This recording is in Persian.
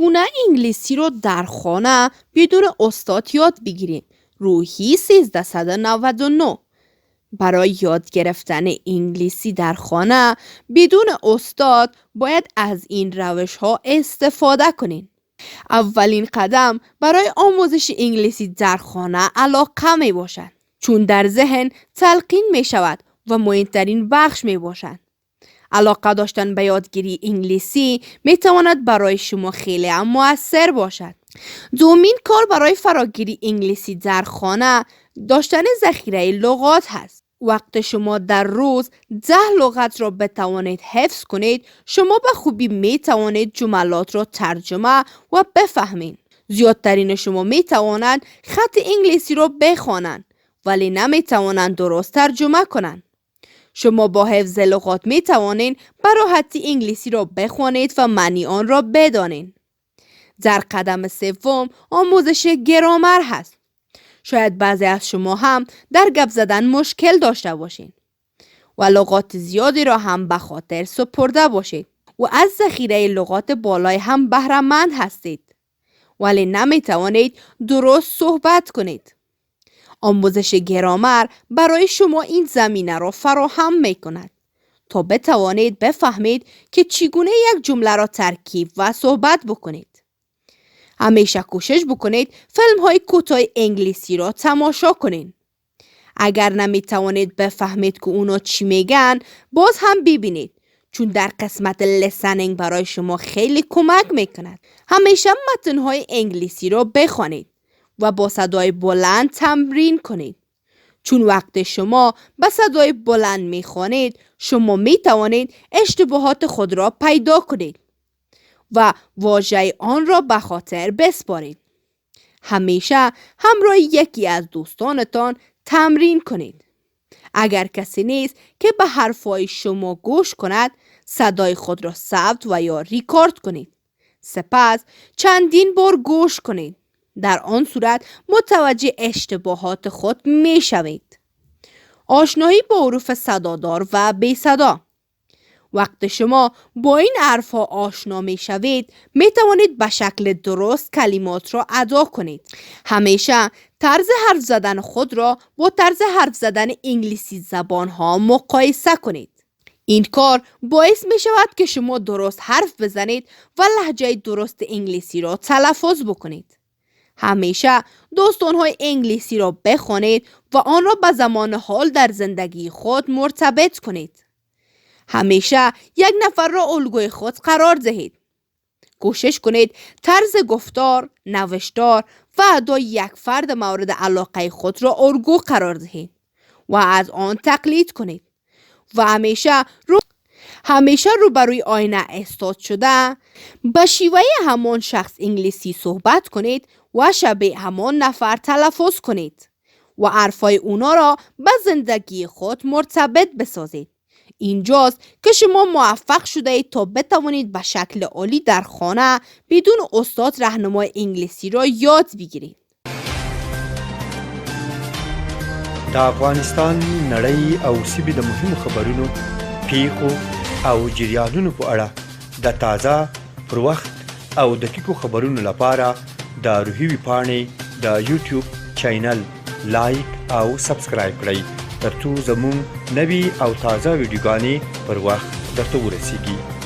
چگونه انگلیسی رو در خانه بدون استاد یاد بگیریم. روحی 1399. برای یاد گرفتن انگلیسی در خانه بدون استاد باید از این روش ها استفاده کنین. اولین قدم برای آموزش انگلیسی در خانه علاقه می باشد، چون در ذهن تلقین می شود و مهمترین بخش می باشد. علاقه داشتن به یادگیری انگلیسی می تواند برای شما خیلی مؤثر باشد. دومین کار برای فراگیری انگلیسی در خانه داشتن ذخیره لغات هست. وقت شما در روز 10 لغت را بتوانید حفظ کنید، شما به خوبی می توانید جملات را ترجمه و بفهمید. زیادترین شما می توانند خط انگلیسی را بخوانند ولی نمی توانند درست ترجمه کنند. شما با حفظ لغات می توانید به راحتی انگلیسی را بخوانید و معنی آن را بدانید. در قدم سوم آموزش گرامر هست. شاید بعضی از شما هم در گپ زدن مشکل داشته باشید و لغات زیادی را هم به خاطر سپرده باشید و از ذخیره لغات بالای هم بهره مند هستید ولی نمی توانید درست صحبت کنید. آموزش گرامر برای شما این زمینه را فراهم می کند تا بتوانید بفهمید که چگونه یک جمله را ترکیب و صحبت بکنید. همیشه کوشش بکنید فیلم های کوتاه انگلیسی را تماشا کنید. اگر نمی توانید بفهمید که اونا چی میگن، باز هم ببینید، چون در قسمت لیسنینگ برای شما خیلی کمک میکند. همیشه متن های انگلیسی را بخوانید و با صدای بلند تمرین کنید. چون وقت شما به صدای بلند میخوانید، شما میتوانید اشتباهات خود را پیدا کنید و واژه آن را به خاطر بسپارید. همیشه همراه یکی از دوستانتان تمرین کنید. اگر کسی نیست که به حرفهای شما گوش کند، صدای خود را ثبت و یا ریکورد کنید. سپس چندین بار گوش کنید. در آن صورت متوجه اشتباهات خود می شوید. آشنایی با حروف صدادار و بی صدا. وقت شما با این حرفها آشنا می شوید، می توانید به شکل درست کلمات را ادا کنید. همیشه طرز حرف زدن خود را با طرز حرف زدن انگلیسی زبان ها مقایسه کنید. این کار باعث می شود که شما درست حرف بزنید و لهجه درست انگلیسی را تلفظ بکنید. همیشه داستان‌های انگلیسی را بخوانید و آن را به زمان حال در زندگی خود مرتبط کنید. همیشه یک نفر را الگوی خود قرار دهید. کوشش کنید طرز گفتار، نوشتار و ادای یک فرد مورد علاقه خود را الگو قرار دهید و از آن تقلید کنید و همیشه روبروی آینه ایستاد شده به شیوه همان شخص انگلیسی صحبت کنید و شبیه همان نفر تلفظ کنید و حرفای اونا را به زندگی خود مرتبط بسازید. اینجاست که شما موفق شده اید تا بتوانید به شکل عالی در خانه بدون استاد راهنمای انگلیسی را یاد بگیرید. د افغانستان نړۍ او سیمې د مهمو خبرونو، پیښو او جریانونو په اړه د تازه، پر وخت او دقیقو خبرونو لپاره د روحي ویبپاڼې د یوټیوب چینل لایک او سبسکرایب کړئ ترڅو زموږ نوي او تازه ویډیوګانې پر وخت درته ورسیږي.